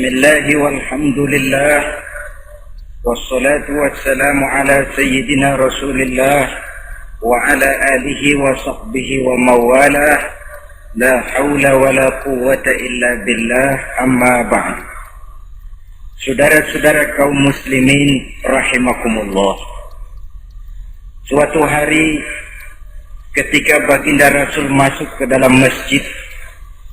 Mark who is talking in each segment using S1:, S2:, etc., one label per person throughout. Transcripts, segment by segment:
S1: Bismillah walhamdulillah wassalatu wassalamu ala sayyidina Rasulillah wa ala alihi wa sahbihi wa mawalah la hawla wa la quwwata illa billah amma ba'd. Saudara-saudara kaum muslimin rahimakumullah, suatu hari ketika baginda Rasul masuk ke dalam masjid,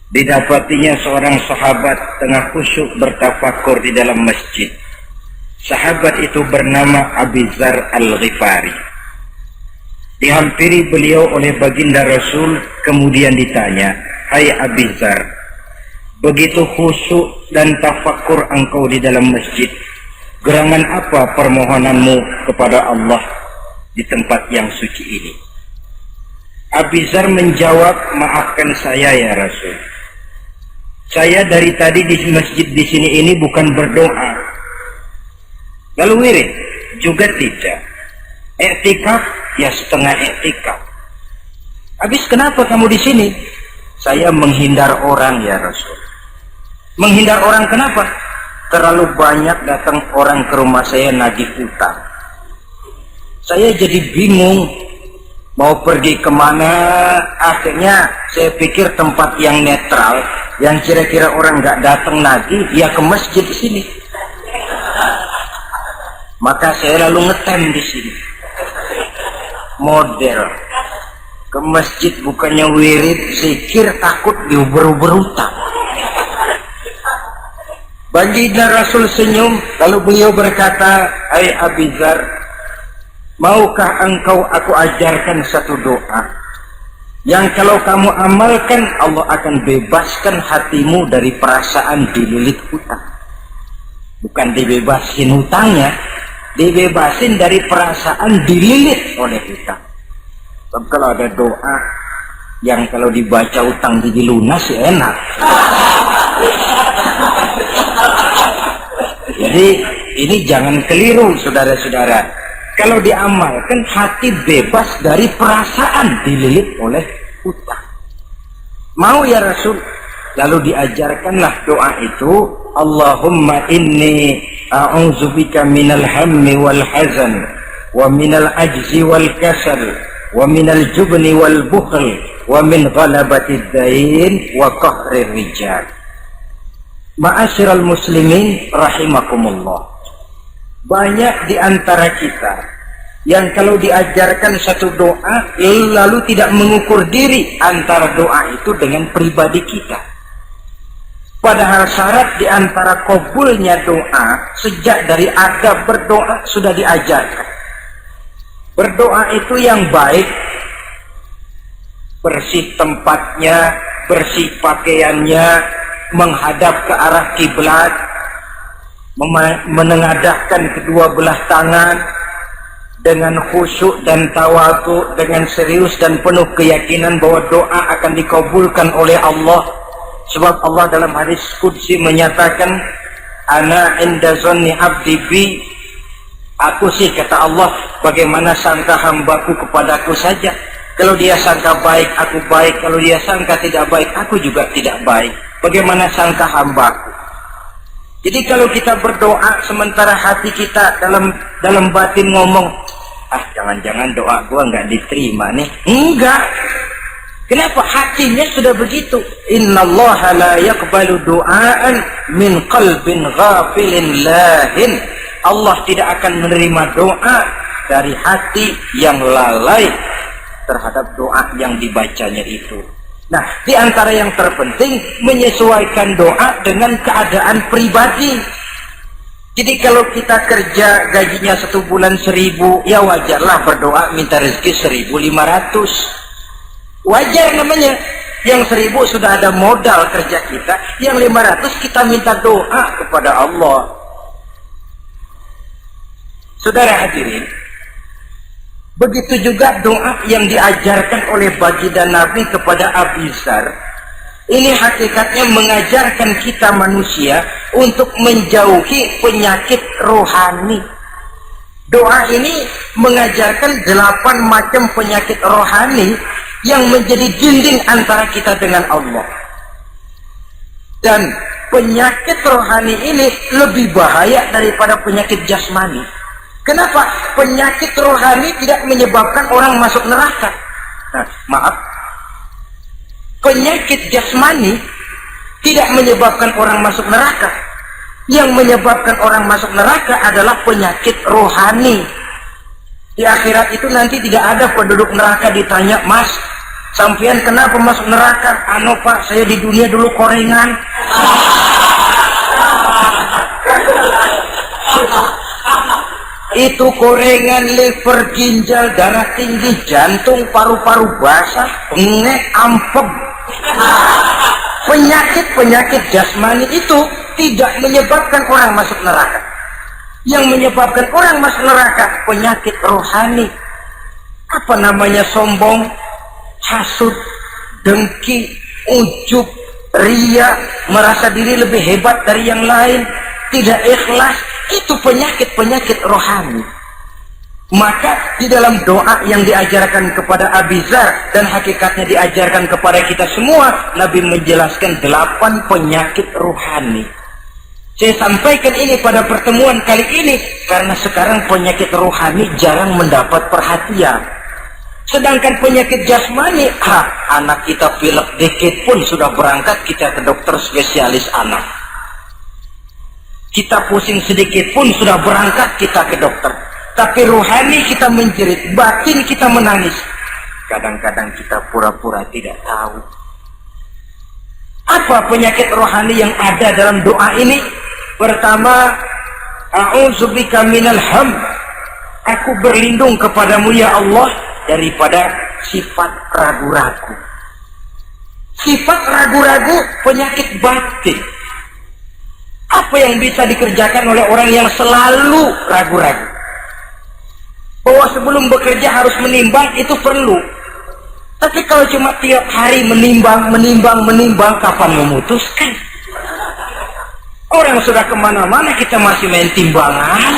S1: didapatinya seorang sahabat tengah khusyuk bertafakur di dalam masjid. Sahabat itu bernama Abi Dzar Al-Ghifari. Dihampiri beliau oleh baginda Rasul, kemudian ditanya, "Hai Abi Dzar, begitu khusyuk dan tafakur engkau di dalam masjid, gerangan apa permohonanmu kepada Allah di tempat yang suci ini?" Abi Dzar menjawab, "Maafkan saya ya Rasul. Saya dari tadi di masjid di sini ini bukan berdoa. Lalu wirid juga tidak. Iktikaf ya setengah iktikaf. Habis kenapa kamu di sini?" "Saya menghindar orang ya Rasul." "Menghindar orang kenapa?" "Terlalu banyak datang orang ke rumah saya nagih utang. Saya jadi bingung mau pergi kemana. Akhirnya saya pikir tempat yang netral, yang kira-kira orang nggak datang lagi, ya ke masjid di sini. Maka saya lalu ngetem di sini. Model ke masjid bukannya wirid, zikir, takut diuber-uber utang." Baginda Rasul senyum, lalu beliau berkata, "Hai Abi Dzar, maukah engkau aku ajarkan satu doa yang kalau kamu amalkan Allah akan bebaskan hatimu dari perasaan dililit hutang." Bukan dibebasin hutangnya, dibebasin dari perasaan dililit oleh hutang. Sebab kalau ada doa yang kalau dibaca hutang jadi lunas ya enak. Jadi ini jangan keliru saudara-saudara. Kalau diamalkan hati bebas dari perasaan dililit oleh hutang. Mau ya Rasul? Lalu diajarkanlah doa itu, Allahumma inni a'udzubika minal hammi wal hazan wa minal ajzi wal kasal wa minal jubni wal bukhl wa min ghalabatid dain wa qahrir rijal. Ma'asyiral muslimin rahimakumullah, banyak di antara kita yang kalau diajarkan satu doa lalu tidak mengukur diri antara doa itu dengan pribadi kita. Padahal syarat di antara kabulnya doa sejak dari adab berdoa sudah diajarkan. Berdoa itu yang baik, bersih tempatnya, bersih pakaiannya, menghadap ke arah kiblat, menengadahkan kedua belah tangan dengan khusyuk dan tawadhu, dengan serius dan penuh keyakinan bahwa doa akan dikabulkan oleh Allah. Sebab Allah dalam hadis qudsi menyatakan, "Ana inda zanni abdi bi." Aku sih, kata Allah, bagaimana sangka hambaku kepadaku saja. Kalau dia sangka baik, aku baik. Kalau dia sangka tidak baik, aku juga tidak baik. Bagaimana sangka hambaku? Jadi kalau kita berdoa sementara hati kita dalam batin ngomong, jangan-jangan doa gua nggak diterima nih. Enggak. Kenapa? Hatinya sudah begitu. Innallaha la yaqbalu du'aan min qalbin ghafilin lahin. Allah tidak akan menerima doa dari hati yang lalai terhadap doa yang dibacanya itu. Nah, di antara yang terpenting menyesuaikan doa dengan keadaan pribadi. Jadi kalau kita kerja gajinya 1 bulan 1.000, ya wajarlah berdoa minta rezeki 1.500. Wajar namanya. Yang 1.000 sudah ada modal kerja kita, yang 500 kita minta doa kepada Allah. Saudara hadirin, begitu juga doa yang diajarkan oleh baginda Nabi kepada Abi Dzar. Ini hakikatnya mengajarkan kita manusia untuk menjauhi penyakit rohani. Doa ini mengajarkan 8 macam penyakit rohani yang menjadi dinding antara kita dengan Allah. Dan penyakit rohani ini lebih bahaya daripada penyakit jasmani. Kenapa? Penyakit rohani tidak menyebabkan orang masuk neraka. Nah, maaf. Penyakit jasmani tidak menyebabkan orang masuk neraka. Yang menyebabkan orang masuk neraka adalah penyakit rohani. Di akhirat itu nanti tidak ada penduduk neraka ditanya, "Mas, sampean kenapa masuk neraka?" "Anu Pak, saya di dunia dulu korengan." Itu korengan, liver, ginjal, darah tinggi, jantung, paru-paru basah, bengek, ampem. Penyakit-penyakit jasmani itu tidak menyebabkan orang masuk neraka. Yang menyebabkan orang masuk neraka penyakit rohani. Apa namanya? Sombong, hasud, dengki, ujub, ria, merasa diri lebih hebat dari yang lain, tidak ikhlas. Itu penyakit-penyakit rohani. Maka di dalam doa yang diajarkan kepada Abi Dzar dan hakikatnya diajarkan kepada kita semua, Nabi menjelaskan 8 penyakit rohani. Saya sampaikan ini pada pertemuan kali ini karena sekarang penyakit rohani jarang mendapat perhatian. Sedangkan penyakit jasmani, anak kita pilek dikit pun sudah berangkat kita ke dokter spesialis anak. Kita pusing sedikit pun sudah berangkat kita ke dokter. Tapi rohani kita menjerit, batin kita menangis. Kadang-kadang kita pura-pura tidak tahu. Apa penyakit rohani yang ada dalam doa ini? Pertama, a'udzubika minal ham. Aku berlindung kepadamu ya Allah daripada sifat ragu-ragu. Sifat ragu-ragu penyakit batin. Apa yang bisa dikerjakan oleh orang yang selalu ragu-ragu? Bahwa sebelum bekerja harus menimbang, itu perlu. Tapi kalau cuma tiap hari menimbang, kapan memutuskan? Orang sudah kemana-mana, kita masih main timbangan.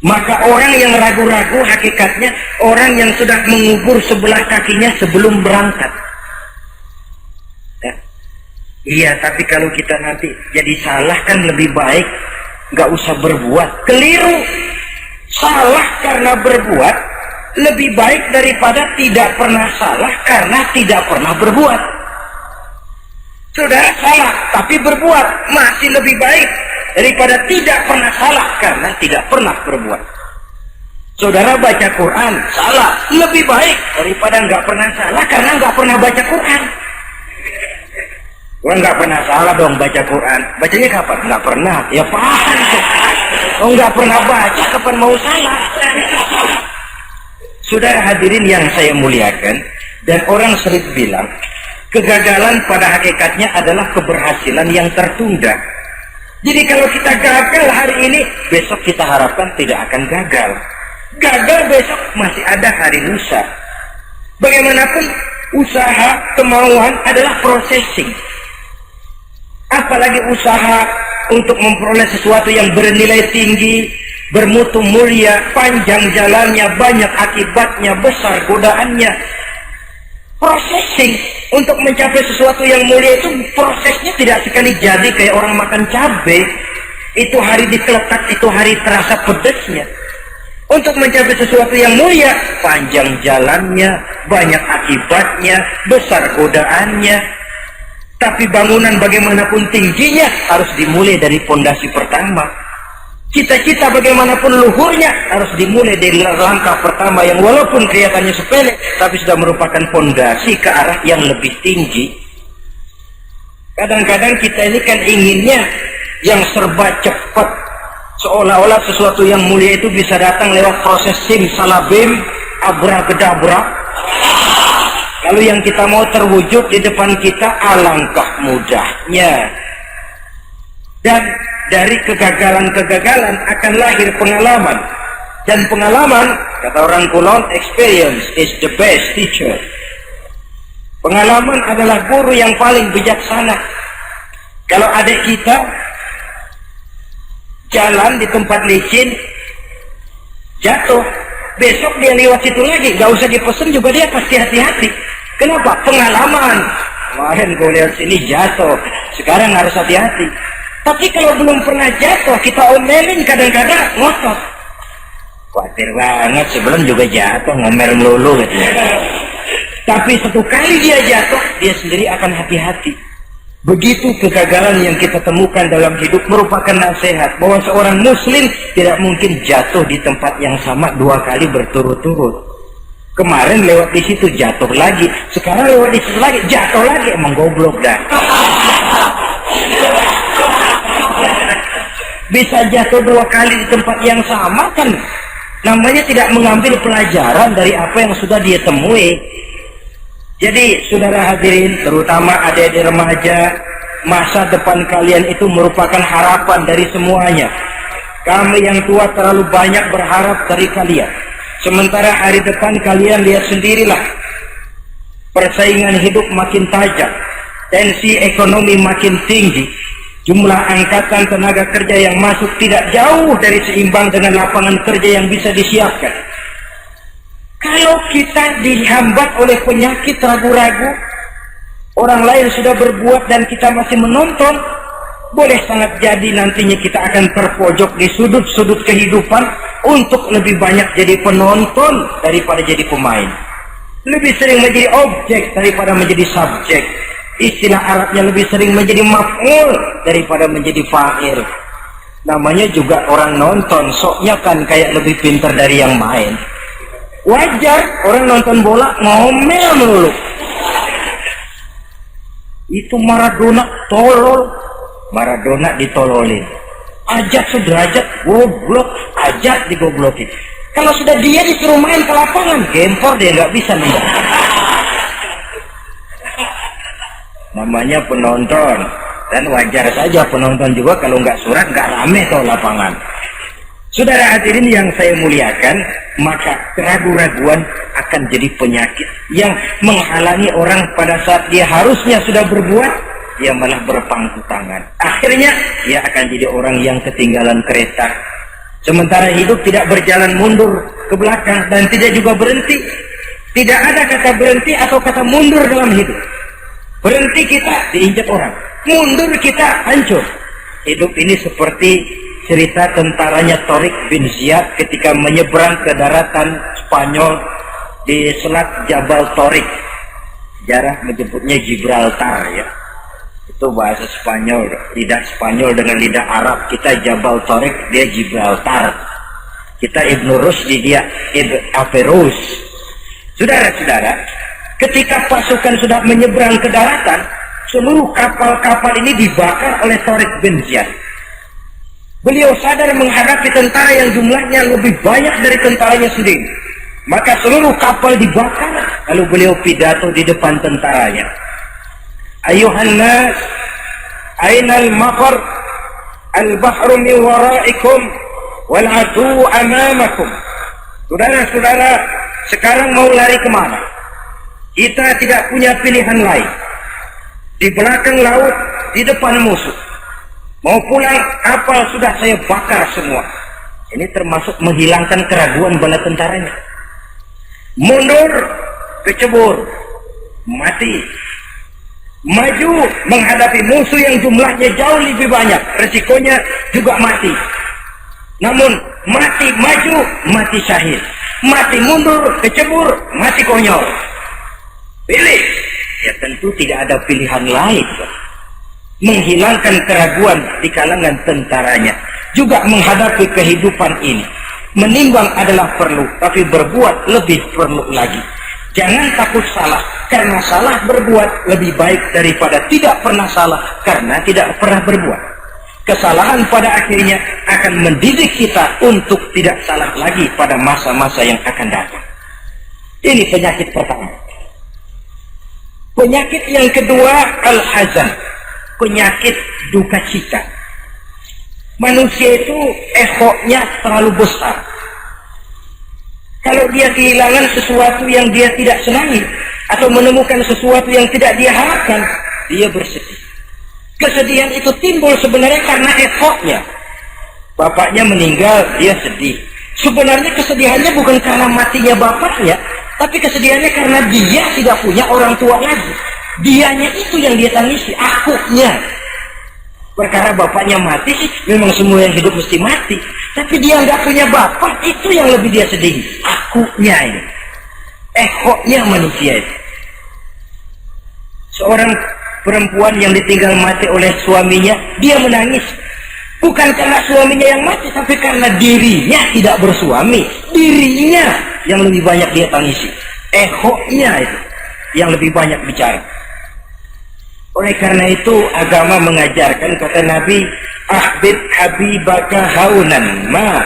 S1: Maka orang yang ragu-ragu hakikatnya orang yang sudah mengubur sebelah kakinya sebelum berangkat. Iya, tapi kalau kita nanti jadi salah kan lebih baik nggak usah berbuat. Keliru. Salah karena berbuat lebih baik daripada tidak pernah salah karena tidak pernah berbuat. Saudara salah tapi berbuat masih lebih baik daripada tidak pernah salah karena tidak pernah berbuat. Saudara baca Quran salah lebih baik daripada nggak pernah salah karena nggak pernah baca Quran. Orang nggak pernah salah dong baca Quran. Bacanya kapan? Nggak pernah. Ya paham. Oh nggak pernah baca, kapan mau salah? Saudara hadirin yang saya muliakan, dan orang sering bilang, kegagalan pada hakikatnya adalah keberhasilan yang tertunda. Jadi kalau kita gagal hari ini, besok kita harapkan tidak akan gagal. Gagal besok masih ada hari lusa. Bagaimanapun usaha, kemauan adalah processing. Apalagi usaha untuk memperoleh sesuatu yang bernilai tinggi, bermutu mulia, panjang jalannya, banyak akibatnya, besar godaannya. Processing untuk mencapai sesuatu yang mulia itu prosesnya tidak sekali jadi kayak orang makan cabai. Itu hari dikeletak, itu hari terasa pedesnya. Untuk mencapai sesuatu yang mulia, panjang jalannya, banyak akibatnya, besar godaannya. Tapi bangunan bagaimanapun tingginya harus dimulai dari pondasi pertama. Cita-cita bagaimanapun luhurnya harus dimulai dari langkah pertama yang walaupun kelihatannya sepele tapi sudah merupakan pondasi ke arah yang lebih tinggi. Kadang-kadang kita ini kan inginnya yang serba cepat, seolah-olah sesuatu yang mulia itu bisa datang lewat proses simsalabim, abracadabra. Lalu yang kita mau terwujud di depan kita alangkah mudahnya. Dan dari kegagalan-kegagalan akan lahir pengalaman. Dan pengalaman, kata orang Kulon, experience is the best teacher. Pengalaman adalah guru yang paling bijaksana. Kalau adik kita jalan di tempat licin, jatuh, besok dia lewat situ lagi, gak usah dipesen juga dia pasti hati-hati. Kenapa? Pengalaman. kemarin gue lihat sini jatuh, sekarang harus hati-hati. Tapi kalau belum pernah jatuh, kita omelin kadang-kadang ngotot. Khawatir banget, sebelum juga jatuh, ngomer melulu gitu. Tapi satu kali dia jatuh, dia sendiri akan hati-hati. Begitu kegagalan yang kita temukan dalam hidup merupakan nasihat bahwa seorang muslim tidak mungkin jatuh di tempat yang sama 2 kali berturut-turut. Kemarin lewat di situ jatuh lagi, sekarang lewat di situ lagi jatuh lagi, emang goblok dah. Bisa jatuh 2 kali di tempat yang sama kan namanya tidak mengambil pelajaran dari apa yang sudah dia temui. Jadi saudara hadirin, terutama adik-adik remaja, masa depan kalian itu merupakan harapan dari semuanya. Kami yang tua terlalu banyak berharap dari kalian, sementara hari depan kalian lihat sendirilah, persaingan hidup makin tajam, tensi ekonomi makin tinggi, jumlah angkatan tenaga kerja yang masuk tidak jauh dari seimbang dengan lapangan kerja yang bisa disiapkan. Kalau kita dihambat oleh penyakit ragu-ragu, orang lain sudah berbuat dan kita masih menonton, boleh sangat jadi nantinya kita akan terpojok di sudut-sudut kehidupan untuk lebih banyak jadi penonton daripada jadi pemain. Lebih sering menjadi objek daripada menjadi subjek. Istilah Arabnya lebih sering menjadi maf'ul daripada menjadi fa'il. Namanya juga orang nonton, soknya kan kayak lebih pintar dari yang main. Wajar orang nonton bola ngomel melulu. Itu Maradona tolol, Maradona ditololin. Ajat sederajat goblok, ajat digoblokin. Kalau sudah dia disuruh main ke lapangan, gempor dia nggak bisa nih. Namanya penonton, dan wajar saja penonton juga kalau nggak surat nggak rame tuh lapangan. Saudara hadirin yang saya muliakan, maka keraguan-raguan akan jadi penyakit yang menghalangi orang pada saat dia harusnya sudah berbuat, dia malah berpangku tangan. Akhirnya dia akan jadi orang yang ketinggalan kereta. Sementara hidup tidak berjalan mundur ke belakang dan tidak juga berhenti. Tidak ada kata berhenti atau kata mundur dalam hidup. Berhenti kita diinjak orang, mundur kita hancur. Hidup ini seperti cerita tentaranya Tariq bin Ziyad ketika menyeberang ke daratan Spanyol di selat Jabal Tariq. Sejarah menyebutnya Gibraltar ya. Itu bahasa Spanyol, lidah Spanyol dengan lidah Arab. Kita Jabal Tariq, dia Gibraltar. Kita Ibnu Rusdi, dia Ibn Averus. Saudara-saudara, ketika pasukan sudah menyeberang ke daratan, seluruh kapal-kapal ini dibakar oleh Tariq bin Ziyad. Beliau sadar menghadapi tentara yang jumlahnya lebih banyak dari tentaranya sendiri. Maka seluruh kapal dibakar. Lalu beliau pidato di depan tentaranya. Ayuhan nas, ainal mafar, al-bahru min waraikum, wal adu amamakum. Saudara-saudara, sekarang mau lari kemana? Kita tidak punya pilihan lain. Di belakang laut, di depan musuh. Mau pulang, kapal sudah saya bakar semua. Ini termasuk menghilangkan keraguan bala tentaranya. Mundur, kecebur, mati. Maju menghadapi musuh yang jumlahnya jauh lebih banyak, resikonya juga mati. Namun mati maju, mati syahid. Mati mundur, kecebur, mati konyol. Pilih. Ya tentu tidak ada pilihan lain. Menghilangkan keraguan di kalangan tentaranya, juga menghadapi kehidupan ini. Menimbang adalah perlu, tapi berbuat lebih perlu lagi. Jangan takut salah, karena salah berbuat lebih baik daripada tidak pernah salah karena tidak pernah berbuat. Kesalahan pada akhirnya akan mendidik kita untuk tidak salah lagi pada masa-masa yang akan datang. Ini penyakit pertama. Penyakit yang kedua, al-hazan, penyakit duka cita. Manusia itu egonya terlalu besar. Kalau dia kehilangan sesuatu yang dia tidak senangi atau menemukan sesuatu yang tidak dia harapkan, dia bersedih. Kesedihan itu timbul sebenarnya karena egonya. Bapaknya meninggal, dia sedih. Sebenarnya kesedihannya bukan karena matinya bapaknya, tapi kesedihannya karena dia tidak punya orang tua lagi. Dianya itu yang dia tangisi, akunya. Perkara bapaknya mati sih, memang semua yang hidup mesti mati. Tapi dia nggak punya bapak, itu yang lebih dia sedih. Akunya ini, ekoknya manusia itu. Seorang perempuan yang ditinggal mati oleh suaminya, dia menangis. Bukan karena suaminya yang mati, tapi karena dirinya tidak bersuami. Dirinya yang lebih banyak dia tangisi. Ekoknya itu yang lebih banyak bicara. Oleh karena itu agama mengajarkan, kata Nabi, ahbib habibaka haunan ma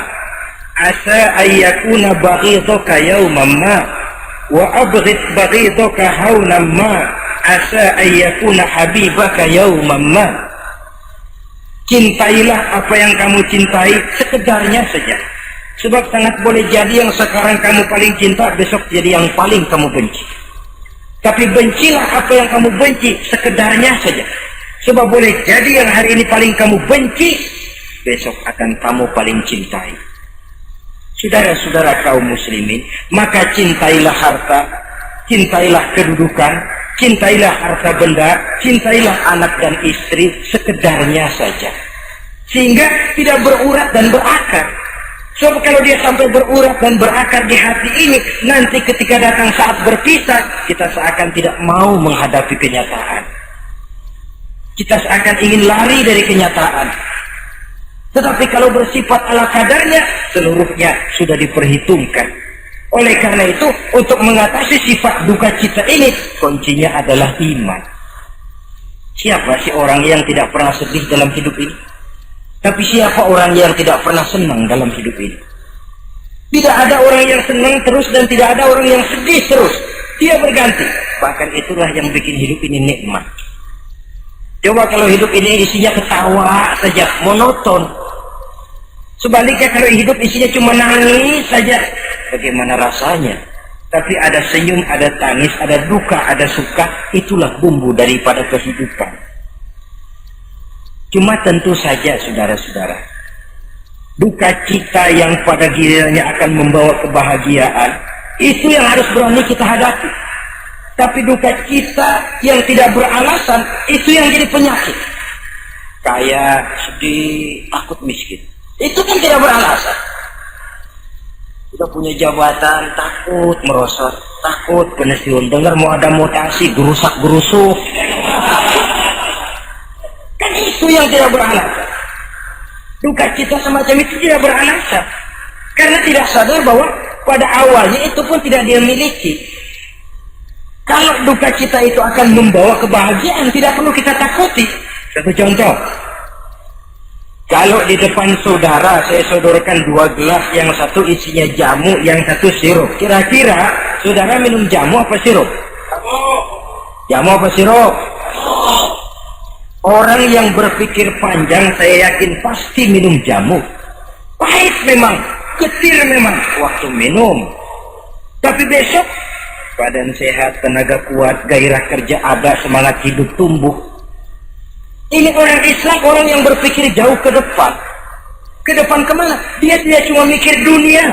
S1: asa ayyakuna baghidaka yawman ma wa abghid baghidaka haunan ma asa ayyakuna habibaka yawman ma. Cintailah apa yang kamu cintai sekedarnya saja, sebab sangat boleh jadi yang sekarang kamu paling cinta besok jadi yang paling kamu benci. Tapi bencilah apa yang kamu benci sekedarnya saja, sebab boleh jadi yang hari ini paling kamu benci besok akan kamu paling cintai. Saudara-saudara kaum muslimin, maka cintailah harta, cintailah kedudukan, cintailah harta benda, cintailah anak dan istri sekedarnya saja, sehingga tidak berurat dan berakar. Sebab kalau dia sampai berurat dan berakar di hati ini, nanti ketika datang saat berpisah, kita seakan tidak mau menghadapi kenyataan. Kita seakan ingin lari dari kenyataan. Tetapi kalau bersifat ala kadarnya, seluruhnya sudah diperhitungkan. Oleh karena itu, untuk mengatasi sifat duka cita ini, kuncinya adalah iman. Siapa sih orang yang tidak pernah sedih dalam hidup ini? Tapi siapa orang yang tidak pernah senang dalam hidup ini? Tidak ada orang yang senang terus dan tidak ada orang yang sedih terus. Dia berganti. Bahkan itulah yang bikin hidup ini nikmat. Coba kalau hidup ini isinya ketawa saja, monoton. Sebaliknya kalau hidup isinya cuma nangis saja, bagaimana rasanya? Tapi ada senyum, ada tangis, ada duka, ada suka. Itulah bumbu daripada kehidupan. Cuma tentu saja saudara-saudara, duka cita yang pada gilirannya akan membawa kebahagiaan, itu yang harus berani kita hadapi. Tapi duka cita yang tidak beralasan, itu yang jadi penyakit. Kaya, sedih, takut miskin, itu kan tidak beralasan. Kita punya jabatan, takut merosot, takut pensiun, dengar mau ada mutasi, gerusak-gerusuk. Kan itu yang tidak beralasan. Duka cita semacam itu tidak beralasan, karena tidak sadar bahwa pada awalnya itu pun tidak dia miliki. Kalau duka cita itu akan membawa kebahagiaan, tidak perlu kita takuti. Satu contoh, kalau di depan saudara saya sodorkan 2 gelas, yang satu isinya jamu, yang satu sirup. Kira-kira saudara minum jamu apa sirup? Jamu apa sirup? Orang yang berpikir panjang saya yakin pasti minum jamu. Pahit memang, getir memang waktu minum. Tapi besok badan sehat, tenaga kuat, gairah kerja ada, semangat hidup tumbuh. Ini orang Islam, orang yang berpikir jauh ke depan. Ke depan kemana? Dia tidak cuma mikir dunia,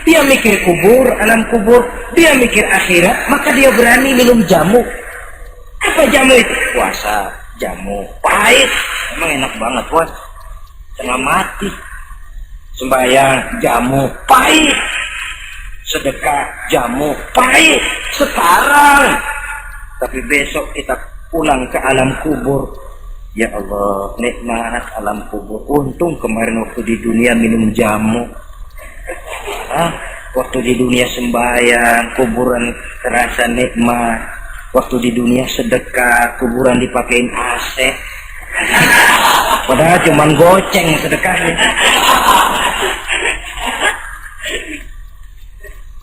S1: dia mikir kubur, alam kubur, dia mikir akhirat, maka dia berani minum jamu. Apa jamu itu? Puasa. Jamu pahit, emang enak banget buat tengah mati. Sembahyang jamu pahit, sedekah jamu pahit sekarang. Tapi besok kita pulang ke alam kubur, ya Allah nikmat alam kubur. Untung kemarin waktu di dunia minum jamu, waktu di dunia sembahyang kuburan terasa nikmat. Waktu di dunia sedekah, kuburan dipakein AC. Padahal cuman goceng sedekahnya.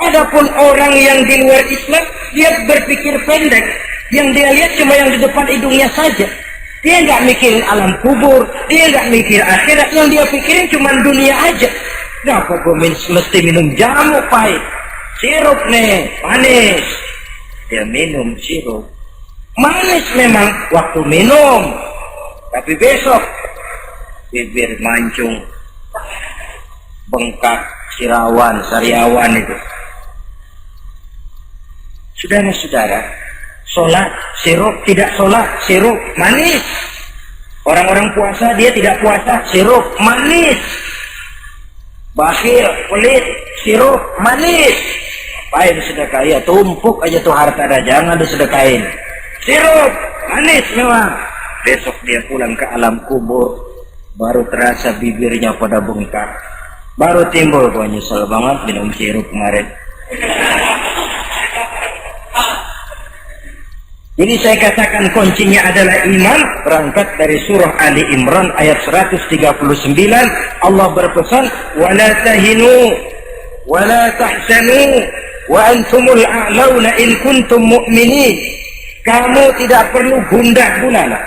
S1: Adapun orang yang di luar Islam, dia berpikir pendek. Yang dia lihat cuma yang di depan hidungnya saja. Dia nggak mikirin alam kubur, dia nggak mikir akhirat. Yang dia pikirin cuma dunia aja. Kenapa gue mesti minum jamu pahit? Sirup nih, manis. Dia minum sirup manis memang waktu minum, tapi besok bibir mancung, bengkak, sirawan, sariawan itu. Saudara-saudara, Sholat sirup, tidak sholat sirup, manis. Orang-orang puasa dia tidak puasa, sirup, manis. Bakhil, pelit, sirup, manis. Apain sedekah? Ya tumpuk aja tuh harta dah, jangan disedekahin. Sirup, manis memang. Besok dia pulang ke alam kubur, baru terasa bibirnya pada bengkak. Baru timbul, gua nyesel banget minum sirup kemarin. Jadi saya katakan kuncinya adalah iman. Berangkat dari surah Ali Imran ayat 139, Allah berpesan, wala tahinu wala tahzanu wa antumul a'launa in kuntum mu'minin. Kamu tidak perlu gundah gulana,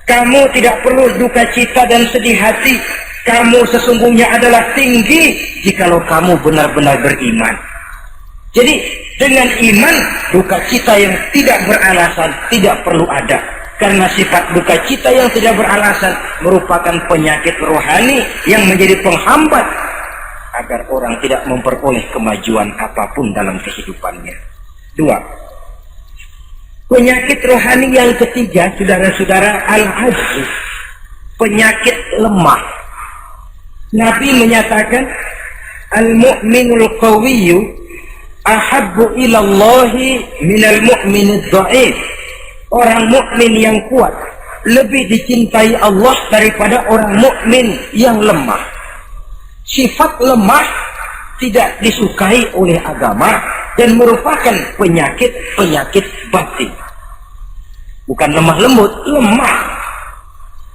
S1: kamu tidak perlu duka cita dan sedih hati. Kamu sesungguhnya adalah tinggi jikalau kamu benar-benar beriman. Jadi dengan iman, duka cita yang tidak beralasan tidak perlu ada. Karena sifat duka cita yang tidak beralasan merupakan penyakit rohani yang menjadi penghambat agar orang tidak memperoleh kemajuan apapun dalam kehidupannya. 2. Penyakit rohani yang ketiga, saudara-saudara, al-ajz, penyakit lemah. Nabi menyatakan, al-mu'minul qawiyyu ahabbu ilallahi minal mu'minid dha'if. Orang mukmin yang kuat lebih dicintai Allah daripada orang mukmin yang lemah. Sifat lemah tidak disukai oleh agama dan merupakan penyakit batin. Bukan lemah lembut, lemah.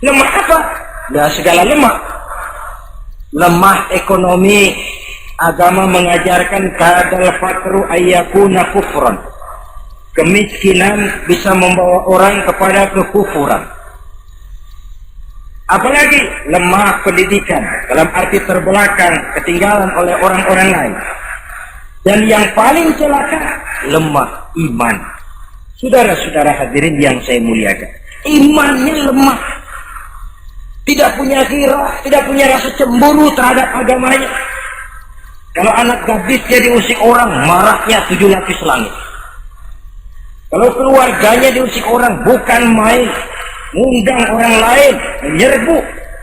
S1: Lemah apa? Nah, segala lemah. Lemah ekonomi. Agama mengajarkan kadal fakru ayyakuna kufran. Kemiskinan bisa membawa orang kepada kekufuran. Apalagi lemah pendidikan, dalam arti terbelakang, ketinggalan oleh orang-orang lain. Dan yang paling celaka, lemah iman. Saudara-saudara hadirin yang saya muliakan, imannya lemah. Tidak punya ghirah, tidak punya rasa cemburu terhadap agamanya. Kalau anak gadisnya diusik orang, marahnya 7 lapis langit. Kalau keluarganya diusik orang, bukan main, ngundang orang lain, menyerbu.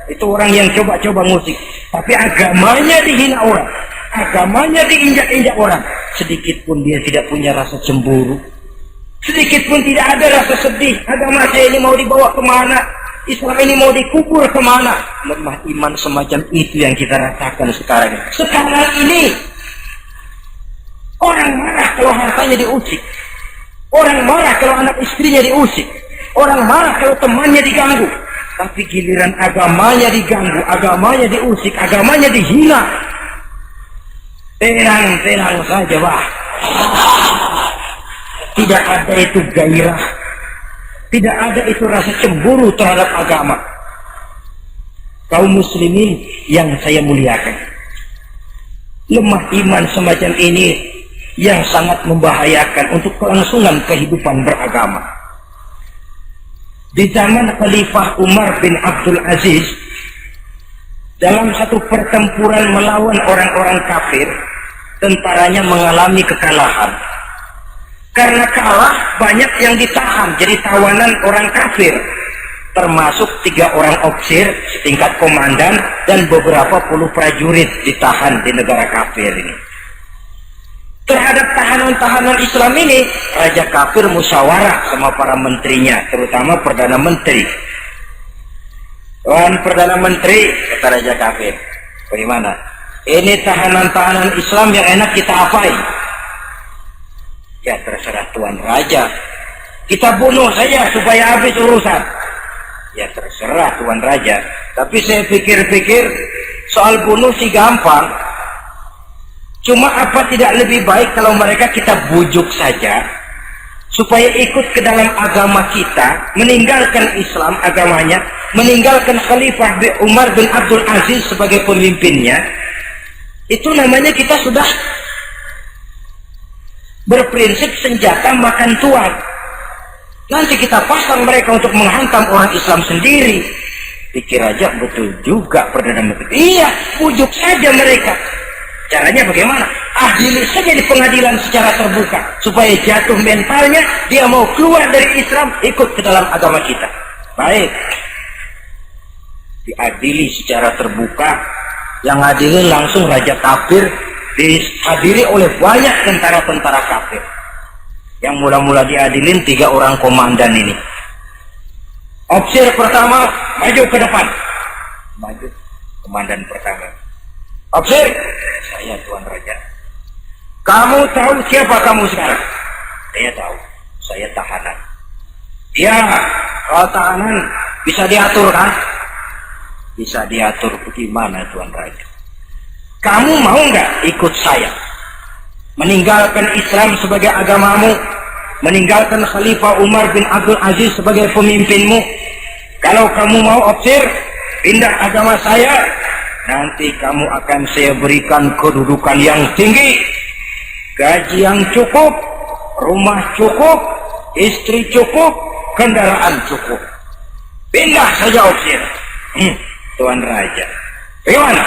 S1: Itu orang yang coba-coba ngusik. Tapi agamanya dihina orang, agamanya diinjak-injak orang. Sedikit pun dia tidak punya rasa cemburu, sedikit pun tidak ada rasa sedih. Agama saya ini mau dibawa kemana? Islam ini mau dikubur kemana? Lemah iman semacam itu yang kita rasakan sekarang. Sekarang ini orang marah kalau hartanya diusik, orang marah kalau anak istrinya diusik, orang marah kalau temannya diganggu. Tapi giliran agamanya diganggu, agamanya diusik, agamanya dihina, tenang-tenang saja, bah. Tidak ada itu gairah, tidak ada itu rasa cemburu terhadap agama. Kaum muslimin yang saya muliakan, lemah iman semacam ini yang sangat membahayakan untuk kelangsungan kehidupan beragama. Di zaman Khalifah Umar bin Abdul Aziz, dalam satu pertempuran melawan orang-orang kafir, tentaranya mengalami kekalahan. Karena kalah, banyak yang ditahan jadi tawanan orang kafir, termasuk 3 orang ofisir setingkat komandan dan beberapa puluh prajurit ditahan di negara kafir ini. Terhadap tahanan-tahanan Islam ini, raja kafir musyawarah sama para menterinya, terutama Perdana Menteri. Tuan Perdana Menteri, kata raja kafir, bagaimana? Ini tahanan-tahanan Islam yang enak kita apain? Ya terserah Tuan Raja, kita bunuh saja supaya habis urusan. Ya terserah Tuan Raja, tapi saya pikir-pikir soal bunuh sih gampang. Cuma apa tidak lebih baik kalau mereka kita bujuk saja supaya ikut ke dalam agama kita, meninggalkan Islam agamanya, meninggalkan Khalifah Umar bin Abdul Aziz sebagai pemimpinnya. Itu namanya kita sudah berprinsip senjata makan tuan. Nanti kita pasang mereka untuk menghantam orang Islam sendiri. Pikir aja, betul juga Perdana Menteri. Iya, pujuk saja mereka. Caranya bagaimana? adili saja di pengadilan secara terbuka supaya jatuh mentalnya, dia mau keluar dari Islam, ikut ke dalam agama kita. Baik, diadili secara terbuka, yang adili langsung raja kafir, dihadiri oleh banyak tentara-tentara kafir. Yang mula-mula diadilin 3 orang komandan ini. Opsir pertama maju ke depan, maju komandan pertama. Opsir, saya Tuan Raja. Kamu tahu siapa kamu sekarang? Saya tahu, saya tahanan. Ya, kalau tahanan bisa diatur kan? Bisa diatur. Bagaimana Tuan Raja? Kamu mau nggak ikut saya? Meninggalkan Islam sebagai agamamu, meninggalkan Khalifah Umar bin Abdul Aziz sebagai pemimpinmu. Kalau kamu mau opsir, pindah agama saya, nanti kamu akan saya berikan kedudukan yang tinggi, gaji yang cukup, rumah cukup, istri cukup, kendaraan cukup. Pindah saja opsir. Tuan Raja, bagaimana?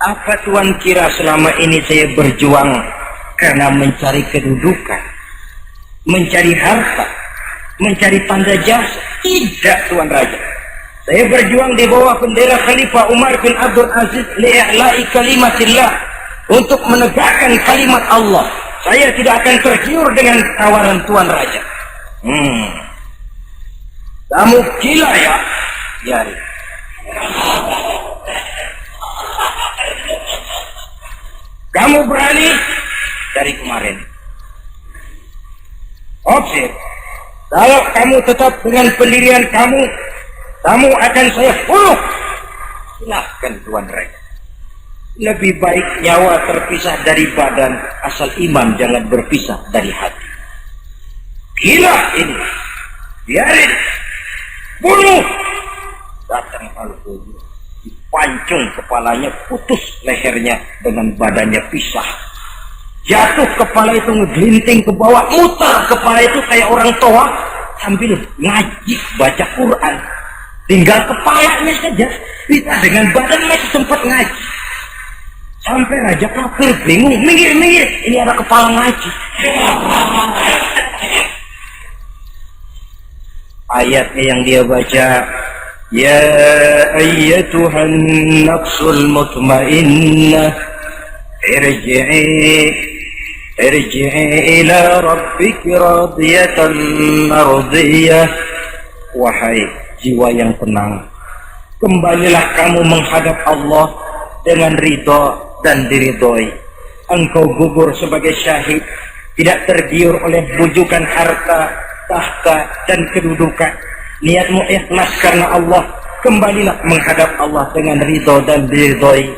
S1: Apa Tuan kira selama ini saya berjuang karena mencari kedudukan, mencari harta, mencari tanda jasa? Tidak Tuan Raja. Saya berjuang di bawah bendera Khalifah Umar bin Abdul Aziz li'i'la'i kalimatillah, untuk menegakkan kalimat Allah. Saya tidak akan tergiur dengan tawaran Tuan Raja. Kamu gila ya? Biarin. Kamu berani dari kemarin. Opsir, kalau kamu tetap dengan pendirian kamu, kamu akan saya bunuh. Silahkan Tuan Raja. Lebih baik nyawa terpisah dari badan, asal iman jangan berpisah dari hati. Gila ini. Biarin. Bunuh. Datang Al-Qudus, dipancung kepalanya, putus lehernya dengan badannya pisah. Jatuh kepala itu ngegelinting ke bawah, muter kepala itu kayak orang tua sambil ngaji baca Quran. Tinggal kepalanya saja, kita dengan badan masih sempat ngaji. Sampai Raja kafir bingung, minggir, ini ada kepala ngaji. Ayatnya yang dia baca, ya ayyatuhan nafsul mutmainnah, irji'i ila rabbiki radiyatan mardiyah. Wahai jiwa yang tenang, kembalilah kamu menghadap Allah dengan ridha dan diridhoi. Engkau gugur sebagai syahid, tidak tergiur oleh bujukan harta, tahta, dan kedudukan. Niatmu ikhlas karena Allah, kembalilah menghadap Allah dengan ridha dan diridhoi.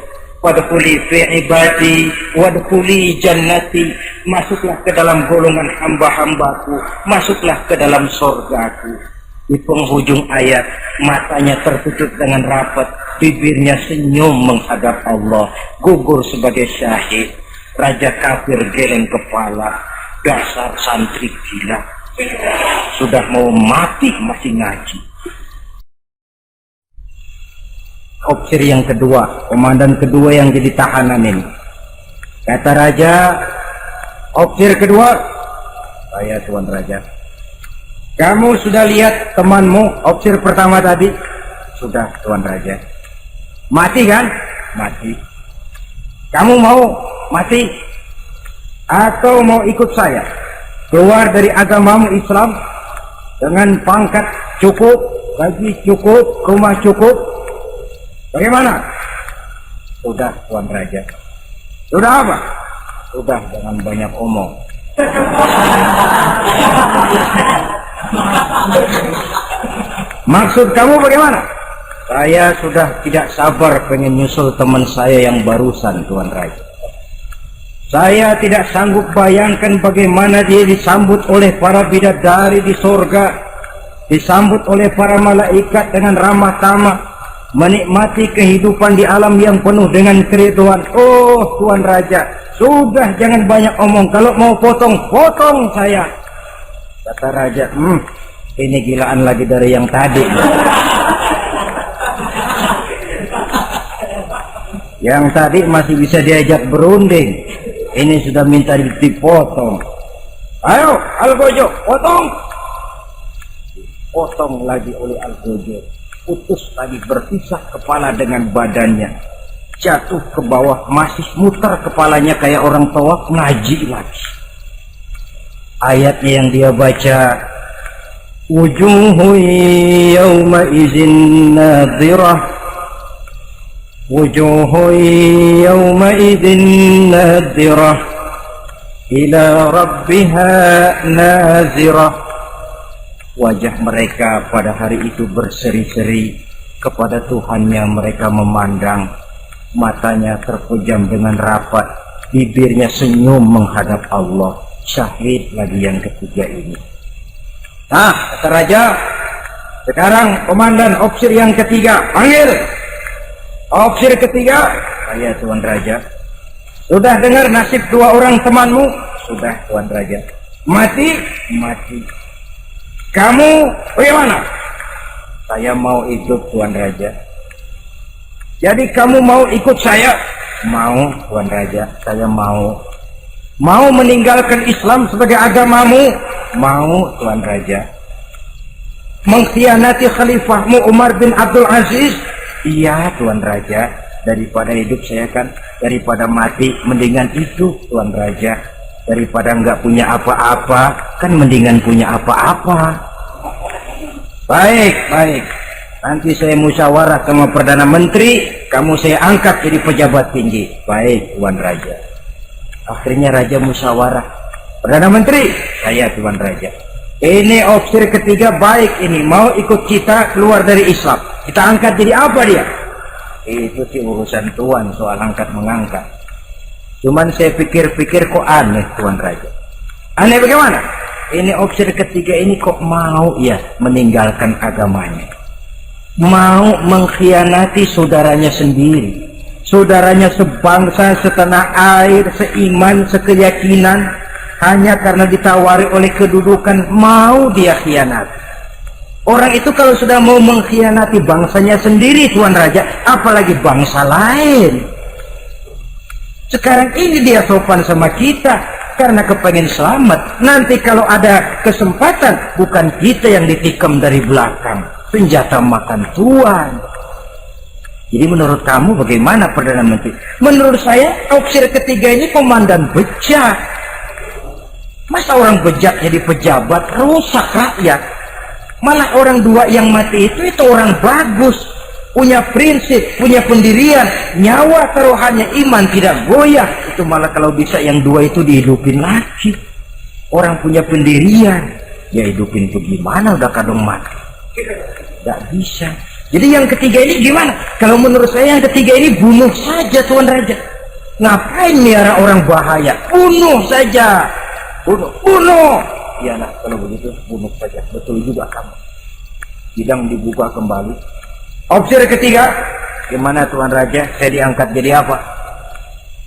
S1: Wadkhuli fi ibadi wadkhuli jannati, masuklah ke dalam golongan hamba-hambaku, masuklah ke dalam surgaku. Di penghujung ayat, matanya tertutup dengan rapat, bibirnya senyum menghadap Allah, gugur sebagai syahid. Raja kafir geleng kepala, dasar santri gila, sudah mau mati masih ngaji. Opsir yang kedua, komandan kedua yang jadi tahanan ini, kata raja, opsir kedua, saya Tuan Raja, kamu sudah lihat temanmu opsir pertama tadi? Sudah Tuan Raja. Mati kan? Mati. Kamu mau mati atau mau ikut saya keluar dari agamamu Islam dengan pangkat cukup, gaji cukup, rumah cukup? Bagaimana? Sudah Tuan Raja. Sudah apa? Sudah, jangan banyak omong. Maksud kamu bagaimana? Saya sudah tidak sabar pengen nyusul teman saya yang barusan Tuan Raja. Saya tidak sanggup bayangkan bagaimana dia disambut oleh para bidadari di surga, disambut oleh para malaikat dengan ramah tamah, menikmati kehidupan di alam yang penuh dengan keriduan. Oh Tuan Raja, sudah jangan banyak omong, kalau mau potong saya. Kata Raja, ini gilaan lagi dari yang tadi. Yang tadi masih bisa diajak berunding, ini sudah minta dipotong. Ayo Al-Gojo, potong. Potong lagi oleh Al-Gojo. Putus lagi, berpisah kepala dengan badannya. Jatuh ke bawah, masih muter kepalanya kayak orang tawaf, ngaji lagi. Ayatnya yang dia baca, wujuhu yawma izin nadhirah, wujuhu yawma izin nadhirah, ila rabbiha nazirah. Wajah mereka pada hari itu berseri-seri, kepada Tuhannya mereka memandang, matanya terpejam dengan rapat, bibirnya senyum menghadap Allah. Syahid lagi yang ketiga ini. Nah, kata raja, sekarang komandan opsir yang ketiga, panggil. Opsir ketiga, saya Tuan Raja. Sudah dengar nasib dua orang temanmu? Sudah Tuan Raja. Mati? Mati. Kamu bagaimana? Saya mau hidup Tuan Raja. Jadi kamu mau ikut saya? Mau Tuan Raja, saya mau. Mau meninggalkan Islam sebagai agamamu? Mau Tuan Raja. Mengkhianati khalifahmu Umar bin Abdul Aziz? Iya Tuan Raja. Daripada hidup saya kan, daripada mati mendingan itu Tuan Raja. Daripada nggak punya apa-apa kan mendingan punya apa-apa. Baik, baik. Nanti saya musyawarah sama Perdana Menteri, kamu saya angkat jadi pejabat tinggi. Baik Tuan Raja. Akhirnya Raja musyawarah. Perdana Menteri, saya Tuan Raja. Ini opsir ketiga baik ini, mau ikut kita keluar dari Islam. Kita angkat jadi apa dia? Itu sih urusan Tuan soal angkat mengangkat. Cuman saya pikir-pikir kok aneh Tuan Raja. Aneh bagaimana? Ini opsir ketiga ini kok mau ya meninggalkan agamanya. Mau mengkhianati saudaranya sendiri. Saudaranya sebangsa, setanah air, seiman, sekeyakinan, hanya karena ditawari oleh kedudukan mau dia khianati. Orang itu kalau sudah mau mengkhianati bangsanya sendiri Tuan Raja, apalagi bangsa lain. Sekarang ini dia sopan sama kita karena kepengen selamat. Nanti kalau ada kesempatan, bukan kita yang ditikam dari belakang, senjata makan Tuan. Jadi menurut kamu bagaimana Perdana Menteri? Menurut saya opsir ketiga ini komandan bejat. Masa orang bejat jadi pejabat, rusak rakyat. Malah orang dua yang mati itu orang bagus, punya prinsip, punya pendirian, nyawa taruhannya, iman tidak goyah. Itu malah kalau bisa yang dua itu dihidupin lagi. Orang punya pendirian, ya hidupin tuh gimana udah kadung mati? Gak bisa. Jadi yang ketiga ini gimana? Kalau menurut saya yang ketiga ini bunuh saja Tuan Raja. Ngapain miara orang bahaya? Bunuh saja. Bunuh. Iyalah kalau begitu bunuh saja. Betul juga kamu. Sidang dibuka kembali. Opsir ketiga, gimana Tuan Raja? Saya diangkat jadi apa?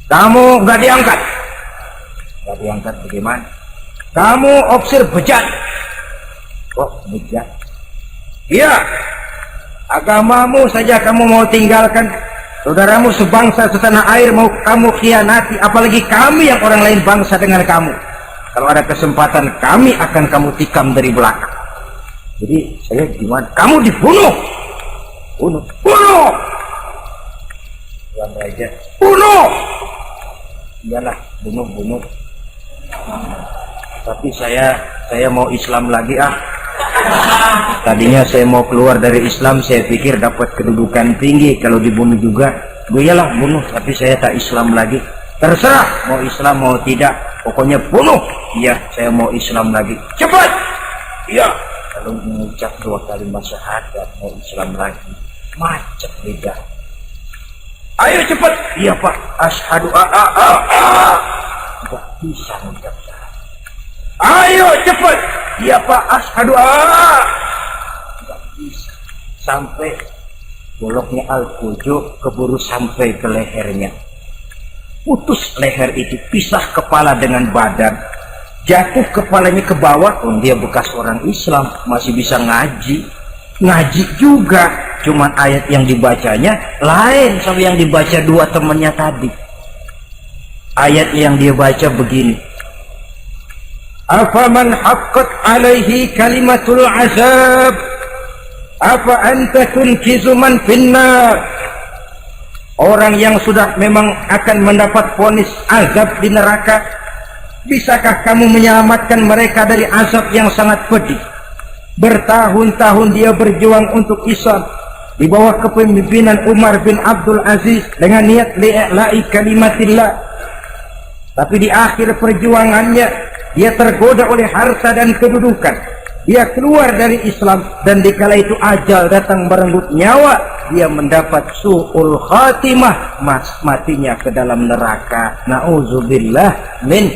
S1: Kamu nggak diangkat. Nggak diangkat bagaimana? Kamu opsir bejat. Oh bejat. Iya. Agamamu saja kamu mau tinggalkan, saudaramu sebangsa setanah air mau kamu khianati, apalagi kami yang orang lain bangsa dengan kamu. Kalau ada kesempatan kami akan kamu tikam dari belakang. Jadi saya gimana? Kamu dibunuh. Bunuh. Tuan Raja. Bunuh. Iyalah, bunuh. Tapi saya mau Islam lagi Tadinya saya mau keluar dari Islam, saya pikir dapat kedudukan tinggi kalau dibunuh juga. Iyalah bunuh, tapi saya tak Islam lagi. Terserah mau Islam mau tidak, pokoknya bunuh. Iya, saya mau Islam lagi. Cepat. Iya. Kalau mengucap 2 kalimat syahadat mau Islam lagi, macet lidah. Ayo cepat. Iya Pak. Asyhadu Tidak bisa mengucap syahadat. Ayo cepat. Iya Pak. Asyhadu Tidak bisa. Sampai goloknya Al-Gojo keburu sampai ke lehernya. Putus leher itu, pisah kepala dengan badan. Jatuh kepalanya ke bawah. Dia bekas orang Islam, masih bisa ngaji. Ngaji juga, cuman ayat yang dibacanya lain sama yang dibaca 2 temannya tadi. Ayat yang dia baca begini, afaman haqqat alaihi kalimatul azab afa anta tunkizu man finnar. Orang yang sudah memang akan mendapat vonis azab di neraka, bisakah kamu menyelamatkan mereka dari azab yang sangat pedih? Bertahun-tahun dia berjuang untuk Islam di bawah kepemimpinan Umar bin Abdul Aziz dengan niat li'la'i kalimatillah. Tapi di akhir perjuangannya dia tergoda oleh harta dan kedudukan. Dia keluar dari Islam, dan dikala itu ajal datang merenggut nyawa, dia mendapat su'ul khatimah, matinya ke dalam neraka. Na'udzubillah min.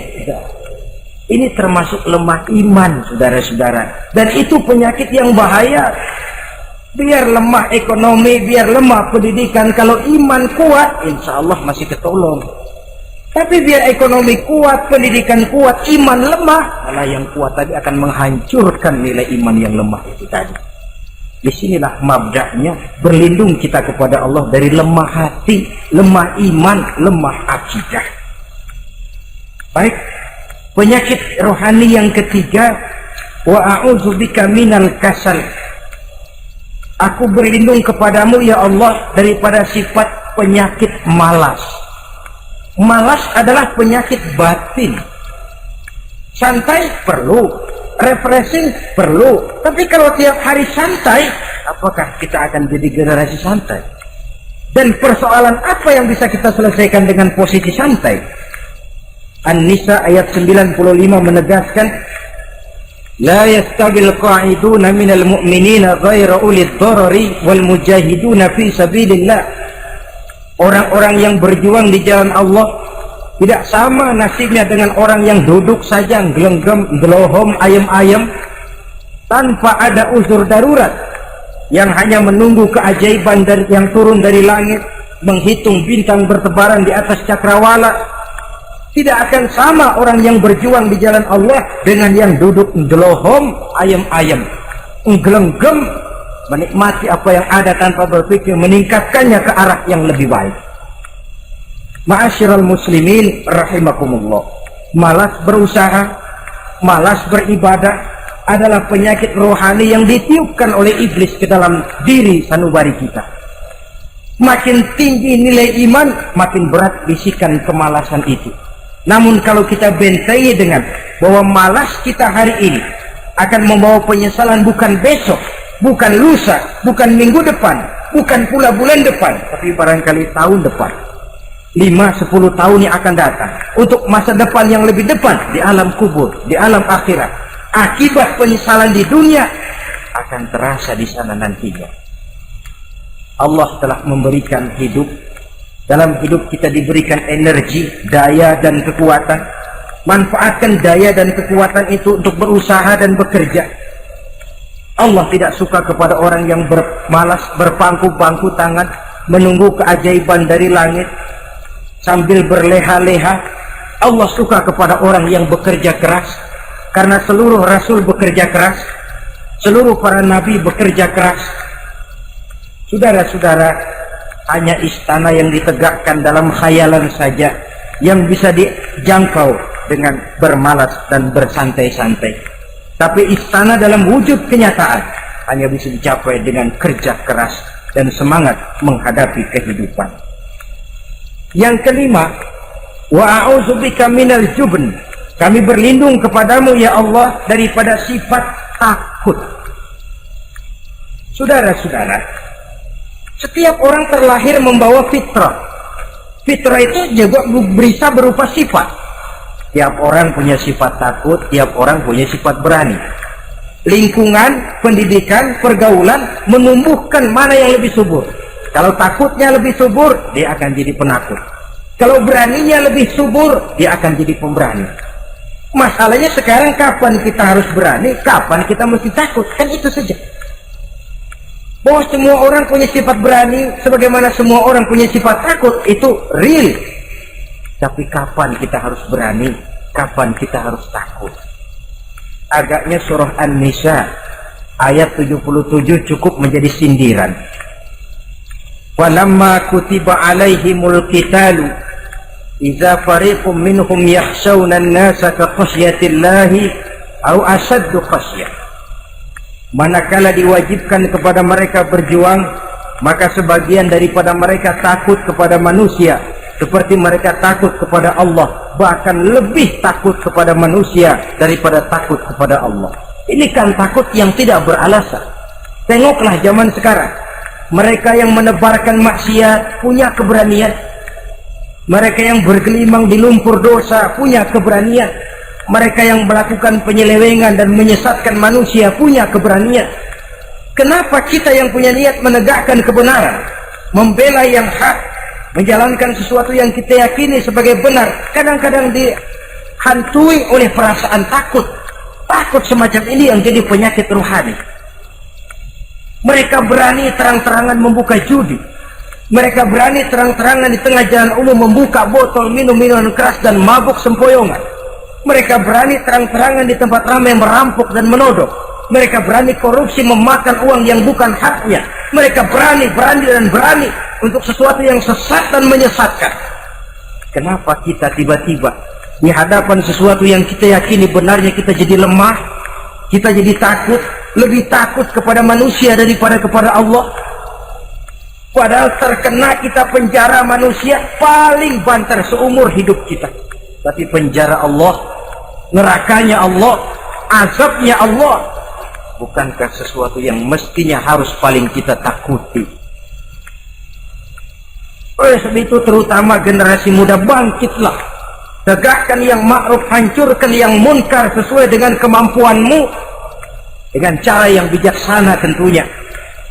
S1: Ini termasuk lemah iman, saudara-saudara, dan itu penyakit yang bahaya. Biar lemah ekonomi, biar lemah pendidikan, kalau iman kuat, insya Allah masih ketolong. Tapi biar ekonomi kuat, pendidikan kuat, iman lemah, malah yang kuat tadi akan menghancurkan nilai iman yang lemah itu tadi. Disinilah mabda'nya, berlindung kita kepada Allah dari lemah hati, lemah iman, lemah akidah. Baik, penyakit rohani yang ketiga, wa a'udzubika minal kasal. Aku berlindung kepadamu ya Allah daripada sifat penyakit malas. Malas adalah penyakit batin. Santai perlu, refreshing perlu, tapi kalau tiap hari santai, apakah kita akan jadi generasi santai? Dan persoalan apa yang bisa kita selesaikan dengan posisi santai? An-Nisa ayat 95 menegaskan, la yastabil qa'iduna minal mu'minina ghayra ulid dharari wal mujahiduna fi sabilillah. Orang-orang yang berjuang di jalan Allah tidak sama nasibnya dengan orang yang duduk saja gelenggam, gelohom, ayam-ayam tanpa ada uzur darurat, yang hanya menunggu keajaiban yang turun dari langit, menghitung bintang bertebaran di atas cakrawala. Tidak akan sama orang yang berjuang di jalan Allah dengan yang duduk gelohom, ayam-ayam, gelenggam, menikmati apa yang ada tanpa berpikir meningkatkannya ke arah yang lebih baik. Ma'asyiral muslimin rahimakumullah, malas berusaha, malas beribadah adalah penyakit rohani yang ditiupkan oleh iblis ke dalam diri sanubari kita. Makin tinggi nilai iman, makin berat bisikan kemalasan itu. Namun kalau kita bentengi dengan bahwa malas kita hari ini akan membawa penyesalan bukan besok, bukan lusa, bukan minggu depan, bukan pula bulan depan, tapi barangkali tahun depan, 5-10 tahun yang akan datang, untuk masa depan yang lebih depan di alam kubur, di alam akhirat. Akibat penyesalan di dunia akan terasa di sana nantinya. Allah telah memberikan hidup. Dalam hidup kita diberikan energi, daya dan kekuatan. Manfaatkan daya dan kekuatan itu untuk berusaha dan bekerja. Allah tidak suka kepada orang yang bermalas, berpangku-pangku tangan, menunggu keajaiban dari langit sambil berleha-leha. Allah suka kepada orang yang bekerja keras, karena seluruh rasul bekerja keras, seluruh para nabi bekerja keras. Saudara-saudara, hanya istana yang ditegakkan dalam khayalan saja yang bisa dijangkau dengan bermalas dan bersantai-santai. Tapi istana dalam wujud kenyataan hanya bisa dicapai dengan kerja keras dan semangat menghadapi kehidupan. Yang kelima, wa a'udzubika minal jubn. Kami berlindung kepadamu ya Allah daripada sifat takut. Saudara-saudara, setiap orang terlahir membawa fitrah. Fitrah itu juga bisa berupa sifat. Tiap orang punya sifat takut, tiap orang punya sifat berani. Lingkungan, pendidikan, pergaulan menumbuhkan mana yang lebih subur. Kalau takutnya lebih subur, dia akan jadi penakut. Kalau beraninya lebih subur, dia akan jadi pemberani. Masalahnya sekarang kapan kita harus berani, kapan kita mesti takut, kan itu saja. Bahwa semua orang punya sifat berani, sebagaimana semua orang punya sifat takut, itu real. Tapi kapan kita harus berani, kapan kita harus takut? Agaknya surah An-Nisa ayat 77 cukup menjadi sindiran. Walamma kutiba alaihimul qitalu idza fariqum minhum yakhshawna an-nasa ka khasyatillahi aw ashaddu khasyah. Manakala diwajibkan kepada mereka berjuang, maka sebagian daripada mereka takut kepada manusia seperti mereka takut kepada Allah, bahkan lebih takut kepada manusia daripada takut kepada Allah. Ini kan takut yang tidak beralasan. Tengoklah zaman sekarang, mereka yang menebarkan maksiat punya keberanian, mereka yang bergelimang di lumpur dosa punya keberanian, mereka yang melakukan penyelewengan dan menyesatkan manusia punya keberanian. Kenapa kita yang punya niat menegakkan kebenaran, membela yang hak, menjalankan sesuatu yang kita yakini sebagai benar, kadang-kadang dihantui oleh perasaan takut? Takut semacam ini yang jadi penyakit rohani. Mereka berani terang-terangan membuka judi, mereka berani terang-terangan di tengah jalan umum membuka botol minum-minuman keras dan mabuk sempoyongan, mereka berani terang-terangan di tempat ramai merampok dan menodong, mereka berani korupsi, memakan uang yang bukan haknya, mereka berani untuk sesuatu yang sesat dan menyesatkan. Kenapa kita tiba-tiba di hadapan sesuatu yang kita yakini benarnya kita jadi lemah, kita jadi takut, lebih takut kepada manusia daripada kepada Allah? Padahal terkena kita penjara manusia paling banter seumur hidup kita, tapi penjara Allah, nerakanya Allah, azabnya Allah, bukankah sesuatu yang mestinya harus paling kita takuti? Oleh sebab itu terutama generasi muda, bangkitlah, tegakkan yang ma'ruf, hancurkan yang munkar sesuai dengan kemampuanmu, dengan cara yang bijaksana tentunya,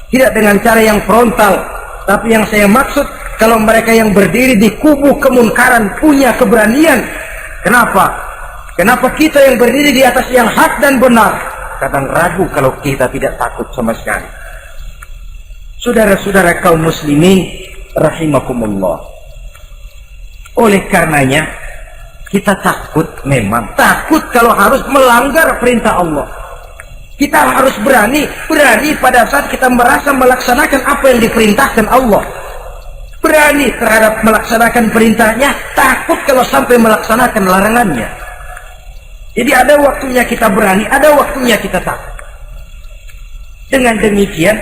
S1: tidak dengan cara yang frontal. Tapi yang saya maksud, kalau mereka yang berdiri di kubu kemunkaran punya keberanian, kenapa kita yang berdiri di atas yang hak dan benar kadang ragu kalau kita tidak takut sama sekali? Saudara-saudara kaum muslimin rahimakumullah, oleh karenanya kita takut, memang takut kalau harus melanggar perintah Allah. Kita harus berani pada saat kita merasa melaksanakan apa yang diperintahkan Allah, berani terhadap melaksanakan perintahnya, takut kalau sampai melaksanakan larangannya. Jadi ada waktunya kita berani, ada waktunya kita takut. Dengan demikian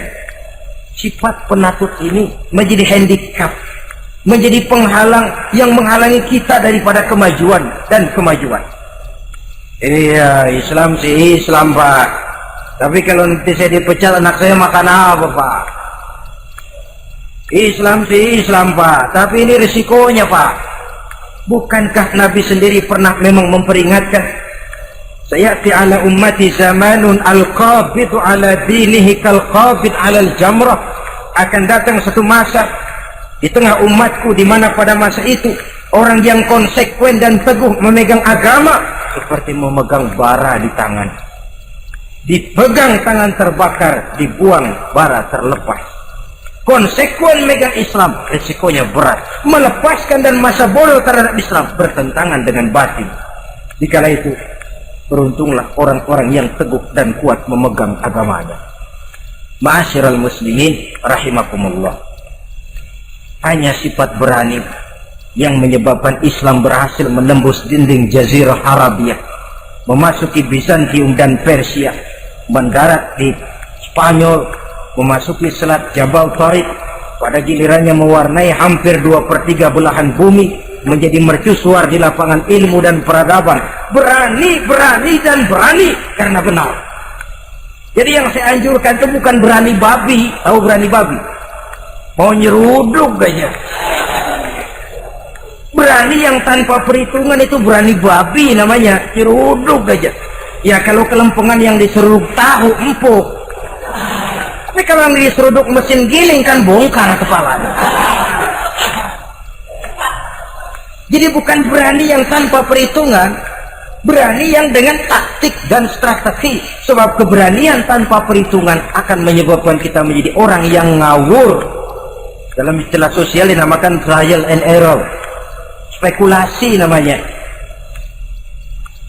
S1: sifat penakut ini menjadi handicap, menjadi penghalang yang menghalangi kita daripada kemajuan dan kemajuan. Iya, Islam sih Islam, Pak, tapi kalau nanti saya dipecat anak saya makan apa, Pak? Islam sih Islam, Pak, tapi ini risikonya, Pak. Bukankah Nabi sendiri pernah memang memperingatkan, sayati ala ummati zamanun al-qabidu ala dinihi kal-qabid ala al-jamrah, akan datang satu masa di tengah umatku di mana pada masa itu orang yang konsekuen dan teguh memegang agama seperti memegang bara di tangan. Dipegang tangan terbakar, dibuang bara terlepas. Konsekuen megang Islam, risikonya berat. Melepaskan dan masa bodoh terhadap Islam bertentangan dengan batin. Dikala itu beruntunglah orang-orang yang teguh dan kuat memegang agamanya. Ma'asyiral muslimin rahimakumullah, hanya sifat berani yang menyebabkan Islam berhasil menembus dinding Jazirah Arabia, memasuki Bizantium dan Persia, mendarat di Spanyol, memasuki Selat Jabal Tariq, pada gilirannya mewarnai hampir 2/3 belahan bumi, menjadi mercusuar di lapangan ilmu dan peradaban. Berani karena benar. Jadi yang saya anjurkan itu bukan berani babi. Tahu berani babi? Mau nyeruduk aja. Berani yang tanpa perhitungan itu berani babi namanya, nyeruduk aja. Ya kalau kelempengan yang diseruduk tahu empuk, tapi kalau yang diseruduk mesin giling kan bongkar kepalanya. Jadi bukan berani yang tanpa perhitungan, berani yang dengan taktik dan strategi. Sebab keberanian tanpa perhitungan akan menyebabkan kita menjadi orang yang ngawur. Dalam istilah sosial dinamakan trial and error, spekulasi namanya.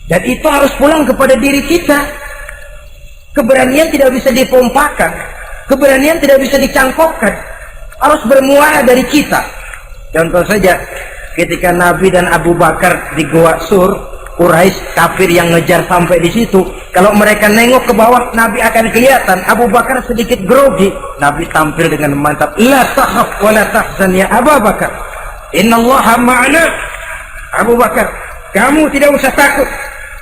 S1: Dan itu harus pulang kepada diri kita. Keberanian tidak bisa dipompakan, keberanian tidak bisa dicangkokkan, harus bermuara dari kita. Contoh saja, ketika Nabi dan Abu Bakar di Gua Sur, Quraisy kafir yang ngejar sampai di situ, kalau mereka nengok ke bawah Nabi akan kelihatan Abu Bakar sedikit grogi. Nabi tampil dengan mantap, la takhaf wa la tahzan ya Abu Bakar, innallaha ma'ana. Abu Bakar, kamu tidak usah takut,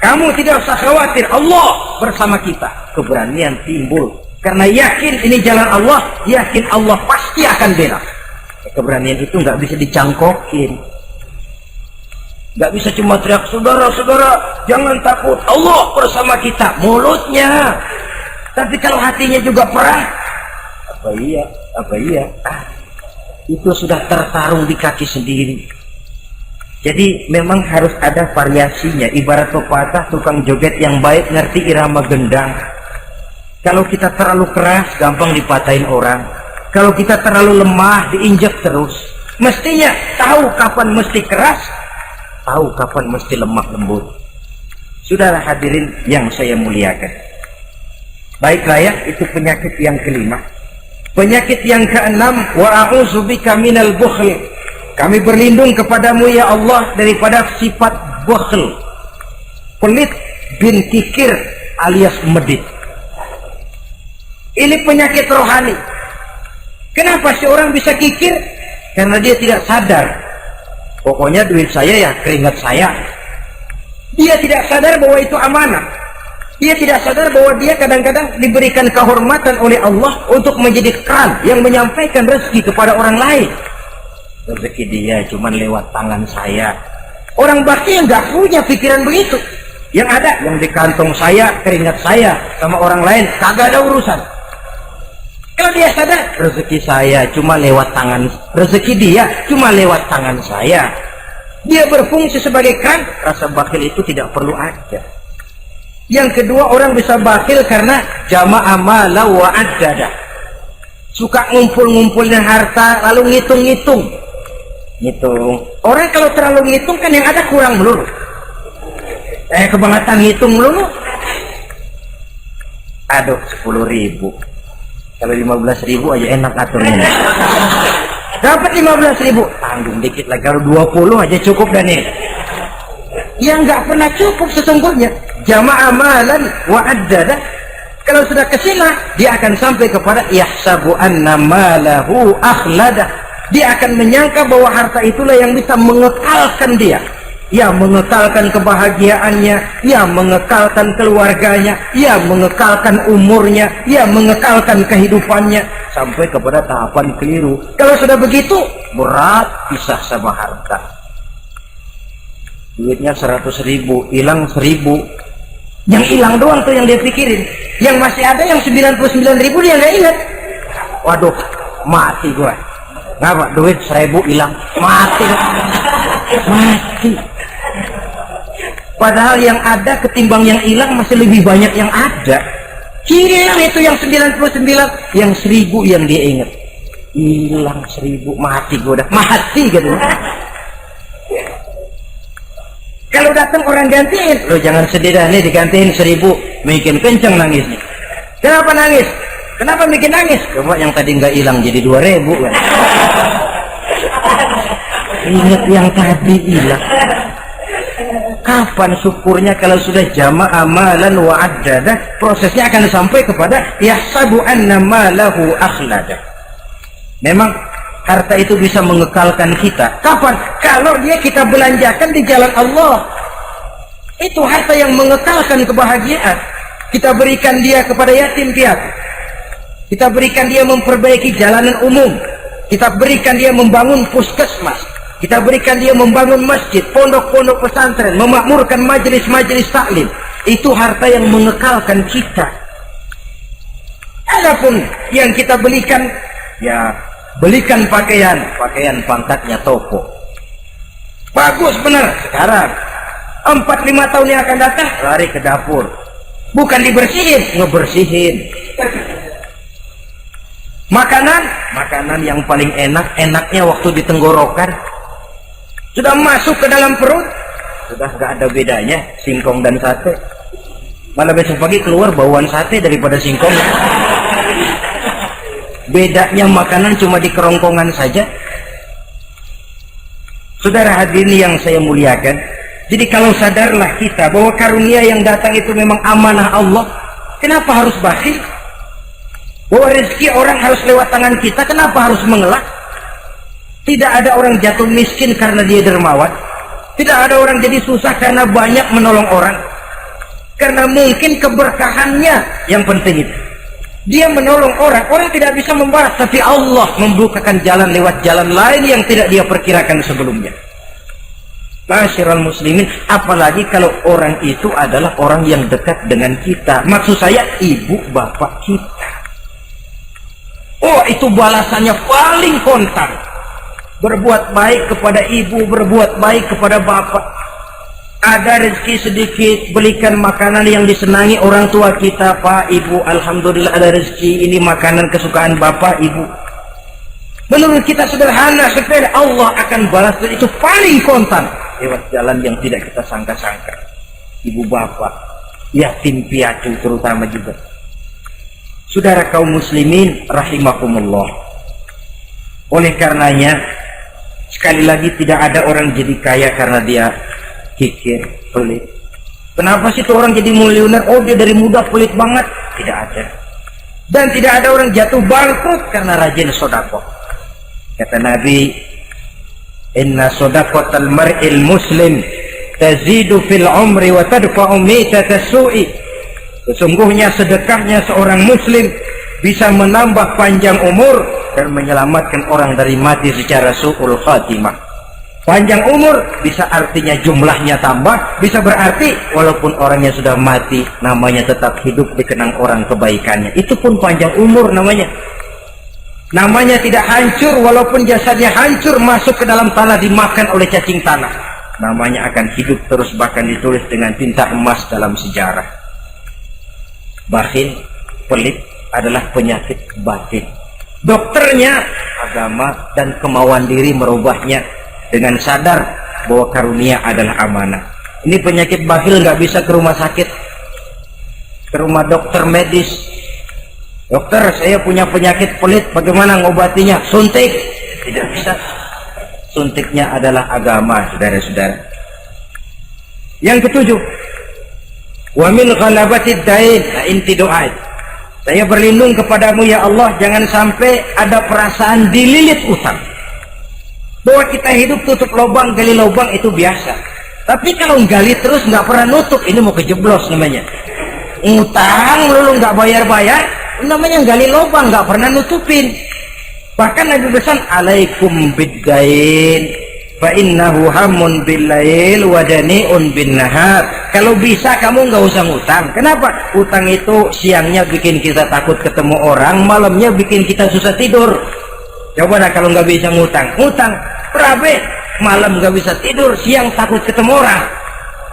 S1: kamu tidak usah khawatir, Allah bersama kita. Keberanian timbul karena yakin ini jalan Allah, yakin Allah pasti akan bela. Keberanian itu nggak bisa dicangkokin, nggak bisa cuma teriak, saudara-saudara jangan takut, Allah bersama kita, mulutnya. Tapi kalau hatinya juga perang, apa iya, itu sudah tertarung di kaki sendiri. Jadi memang harus ada variasinya. Ibarat pepatah, tukang joget yang baik ngerti irama gendang. Kalau kita terlalu keras gampang dipatahin orang, kalau kita terlalu lemah diinjak terus. Mestinya tahu kapan mesti keras, tahu kapan mesti lemah lembut. Sudahlah hadirin yang saya muliakan. Baiklah ya, itu penyakit yang kelima. Penyakit yang keenam, wa a'udzubika minal bukhl. Kami berlindung kepadamu ya Allah daripada sifat bukhl, pelit bin kikir alias medit. Ini penyakit rohani. Kenapa seorang bisa kikir? Karena dia tidak sadar, pokoknya duit saya ya keringat saya. Dia tidak sadar bahwa itu amanah. Dia tidak sadar bahwa dia kadang-kadang diberikan kehormatan oleh Allah untuk menjadi keran yang menyampaikan rezeki kepada orang lain. Rezeki dia cuma lewat tangan saya. Orang bakti yang nggak punya pikiran begitu. Yang ada yang di kantong saya, keringat saya, sama orang lain kagak ada urusan. Kalau dia sadar rezeki saya cuma lewat tangan, rezeki dia cuma lewat tangan saya, dia berfungsi sebagai keran, rasa bakhil itu tidak perlu ada. Yang kedua, orang bisa bakhil karena jama'a mala wa addada. Suka ngumpul-ngumpulnya harta lalu ngitung-ngitung. Orang kalau terlalu ngitung kan yang ada kurang melulu. Kebangetan ngitung melulu. Aduh, 10.000. Kalau 15.000 aja enak aturnya. Dapat 15.000, tanggung dikit lagi. Kalau 20 aja cukup dan nih. Yang nggak pernah cukup sesungguhnya. Jama'a malan wa addada. Kalau sudah kesina, dia akan sampai kepada yahsabu anna malahu akhlada. Dia akan menyangka bahwa harta itulah yang bisa mengekalkan dia. Ya mengekalkan kebahagiaannya, ya mengekalkan keluarganya, ya mengekalkan umurnya, ya mengekalkan kehidupannya, sampai kepada tahapan keliru. Kalau sudah begitu, berat pisah sama harta. Duitnya 100.000, hilang 1.000. Yang hilang doang tuh yang dia pikirin. Yang masih ada yang 99.000 dia nggak ingat. Waduh, mati gua. Ngapa? Duit 1.000 hilang, mati. Padahal yang ada ketimbang yang hilang masih lebih banyak yang ada. Hilang itu yang 99, yang 1.000 yang dia ingat. Hilang 1.000, mati gua dah, mati gitu. Kalau datang orang gantiin, lo jangan sedih dah nih, digantiin 1.000, bikin kenceng nangisnya. Kenapa nangis? Kenapa bikin nangis? Coba yang tadi nggak hilang jadi 2.000 kan. Ingat yang tadi hilang. Kapan syukurnya kalau sudah jama'a malan wa addada? Prosesnya akan sampai kepada yahsabu anna malahu akhlada. Memang harta itu bisa mengekalkan kita. Kapan? Kalau dia kita belanjakan di jalan Allah. Itu harta yang mengekalkan kebahagiaan. Kita berikan dia kepada yatim piatu. Kita berikan dia memperbaiki jalanan umum. Kita berikan dia membangun puskesmas. Kita berikan dia membangun masjid, pondok-pondok pesantren, memakmurkan majelis-majelis taklim. Itu harta yang mengekalkan kita. Adapun yang kita belikan, ya belikan pakaian pangkatnya toko. Bagus benar. Sekarang 4-5 tahun yang akan datang lari ke dapur. Bukan dibersihin, ngebersihin. Makanan yang paling enaknya waktu di tenggorokan. Sudah masuk ke dalam perut, sudah nggak ada bedanya singkong dan sate. Malah besok pagi keluar bauan sate daripada singkong. Bedanya makanan cuma di kerongkongan saja. Saudara hadirin yang saya muliakan, jadi kalau sadarlah kita bahwa karunia yang datang itu memang amanah Allah, kenapa harus bakhil? Bahwa rezeki orang harus lewat tangan kita, kenapa harus mengelak? Tidak ada orang jatuh miskin karena dia dermawan. Tidak ada orang jadi susah karena banyak menolong orang. Karena mungkin keberkahannya yang penting itu. Dia menolong orang, orang tidak bisa membalas, tapi Allah membukakan jalan lewat jalan lain yang tidak dia perkirakan sebelumnya. Ma'asyiral muslimin, apalagi kalau orang itu adalah orang yang dekat dengan kita. Maksud saya ibu bapak kita. Oh, itu balasannya paling kontan. Berbuat baik kepada ibu, berbuat baik kepada bapak. Ada rezeki sedikit, belikan makanan yang disenangi orang tua kita. Pak, ibu, alhamdulillah ada rezeki, ini makanan kesukaan bapak, ibu. Menurut kita sederhana, sepele, Allah akan balas, itu paling kontan lewat jalan yang tidak kita sangka-sangka. Ibu bapak, yatim piatu terutama juga. Saudara kaum muslimin rahimakumullah. Oleh karenanya, sekali lagi tidak ada orang jadi kaya karena dia kikir, pelit. Kenapa sih tuh orang jadi miliuner? Oh, dia dari muda pelit banget. Tidak ada. Dan tidak ada orang jatuh bangkrut karena rajin sedekah. Kata Nabi, inna sedaqatal mar'il muslim tazidu fil umri wa tadfa'u mitata su'i. Sesungguhnya sedekahnya seorang muslim bisa menambah panjang umur dan menyelamatkan orang dari mati secara su'ul khatimah. Panjang umur bisa artinya jumlahnya tambah, bisa berarti walaupun orangnya sudah mati, namanya tetap hidup dikenang orang kebaikannya. Itu pun panjang umur namanya. Namanya tidak hancur, walaupun jasadnya hancur masuk ke dalam tanah dimakan oleh cacing tanah. Namanya akan hidup terus, bahkan ditulis dengan tinta emas dalam sejarah. Bakhil, pelit adalah penyakit batin. Dokternya agama dan kemauan diri merubahnya dengan sadar bahwa karunia adalah amanah. Ini penyakit bakhil nggak bisa ke rumah sakit, ke rumah dokter medis. Dokter, saya punya penyakit pelit, bagaimana ngobatinya? Suntik. Tidak bisa. Suntiknya adalah agama, saudara-saudara. Yang ketujuh, wa min ghalabatid dain, inti doa. Saya berlindung kepadamu ya Allah, jangan sampai ada perasaan dililit utang. Bahwa kita hidup tutup lubang, gali lubang itu biasa. Tapi kalau gali terus nggak pernah nutup, ini mau kejeblos namanya. Utang lalu nggak bayar-bayar, namanya gali lubang, nggak pernah nutupin. Bahkan Nabi pesan, alaikum biddain, fa innahu hamun billail wa dani'un bin nahar. Kalau bisa kamu nggak usah ngutang. Kenapa? Utang itu siangnya bikin kita takut ketemu orang, malamnya bikin kita susah tidur. Coba dah kalau nggak bisa ngutang, berabe, malam nggak bisa tidur, siang takut ketemu orang.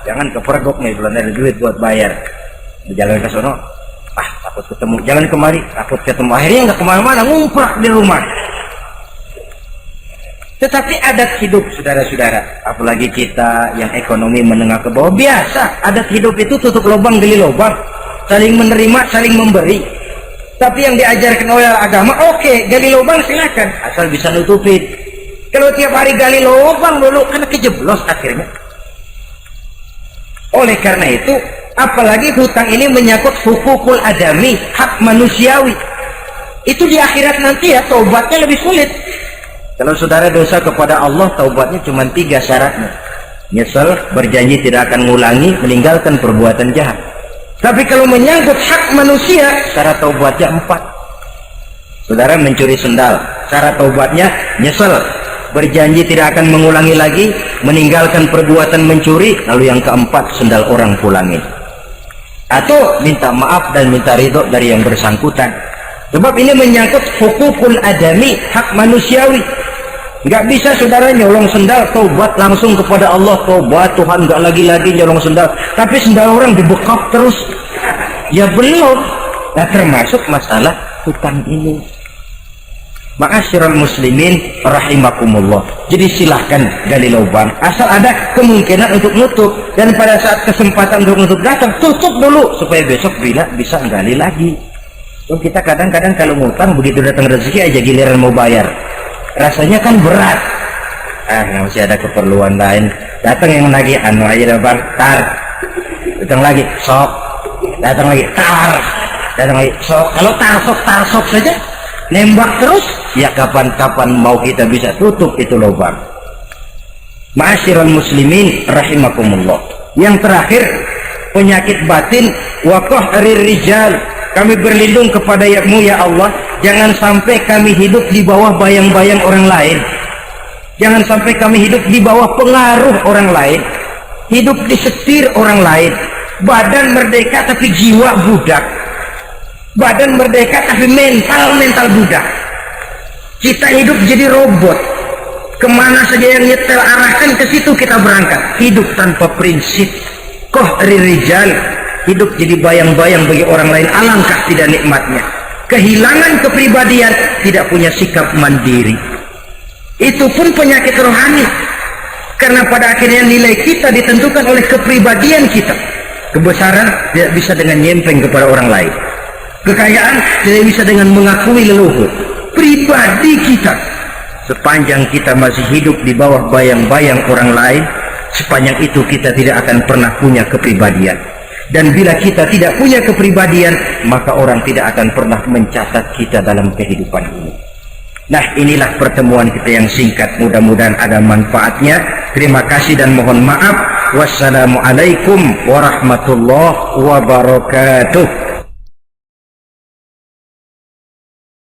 S1: Jangan kepergok nih, belum ada duit buat bayar. Jalan ke sono, takut ketemu. Jalan kemari, takut ketemu. Akhirnya nggak kemana-mana, ngumprak di rumah. Tetapi adat hidup, saudara-saudara, apalagi kita yang ekonomi menengah ke bawah, biasa adat hidup itu tutup lubang gali lubang, saling menerima, saling memberi. Tapi yang diajarkan oleh agama, oke, gali lubang silakan, asal bisa nutupin. Kalau tiap hari gali lubang dulu, karena kejeblos akhirnya. Oleh karena itu, apalagi hutang ini menyangkut hukukul adami, hak manusiawi. Itu di akhirat nanti ya, taubatnya lebih sulit. Kalau saudara dosa kepada Allah, taubatnya cuma 3 syaratnya. Nyesel, berjanji tidak akan mengulangi, meninggalkan perbuatan jahat. Tapi kalau menyangkut hak manusia, syarat taubatnya 4. Saudara mencuri sendal, syarat taubatnya nyesel, berjanji tidak akan mengulangi lagi, meninggalkan perbuatan mencuri, lalu yang keempat, sendal orang pulangin. Atau minta maaf dan minta ridho dari yang bersangkutan. Sebab ini menyangkut hukukul adami, hak manusiawi. Nggak bisa saudara nyolong sendal, taubat langsung kepada Allah, taubat Tuhan, nggak lagi-lagi nyolong sendal. Tapi sendal orang dibekap terus, ya belum. Nah, termasuk masalah hutang ini. Ma'asyiral muslimin rahimakumullah. Jadi silahkan gali lubang, asal ada kemungkinan untuk nutup. Dan pada saat kesempatan untuk nutup datang, tutup dulu supaya besok bila bisa gali lagi. So, kita kadang-kadang kalau ngutang begitu datang rezeki aja giliran mau bayar, rasanya kan berat. masih ada keperluan lain. Datang yang lagi aja bang, tar. Datang lagi sok, datang lagi tar, datang lagi sok. Kalau tar sok saja nembak terus, ya kapan-kapan mau kita bisa tutup itu lubang. Ma'asyiral muslimin rahimakumullah. Yang terakhir, penyakit batin wa qahrir rijal. Kami berlindung kepada-Mu ya Allah, jangan sampai kami hidup di bawah bayang-bayang orang lain. Jangan sampai kami hidup di bawah pengaruh orang lain, hidup disetir orang lain. Badan merdeka tapi jiwa budak. Badan merdeka tapi mental budak. Kita hidup jadi robot. Kemana saja yang nyetel arahkan, ke situ kita berangkat. Hidup tanpa prinsip. Qahrir rijal, hidup jadi bayang-bayang bagi orang lain. Alangkah tidak nikmatnya. Kehilangan kepribadian, tidak punya sikap mandiri. Itu pun penyakit rohani. Karena pada akhirnya nilai kita ditentukan oleh kepribadian kita. Kebesaran tidak bisa dengan nyempeng kepada orang lain. Kekayaan tidak bisa dengan mengakui leluhur. Pribadi kita, sepanjang kita masih hidup di bawah bayang-bayang orang lain, sepanjang itu kita tidak akan pernah punya kepribadian. Dan bila kita tidak punya kepribadian, maka orang tidak akan pernah mencatat kita dalam kehidupan ini. Nah, inilah pertemuan kita yang singkat, mudah-mudahan ada manfaatnya. Terima kasih dan mohon maaf. Wassalamualaikum warahmatullahi wabarakatuh.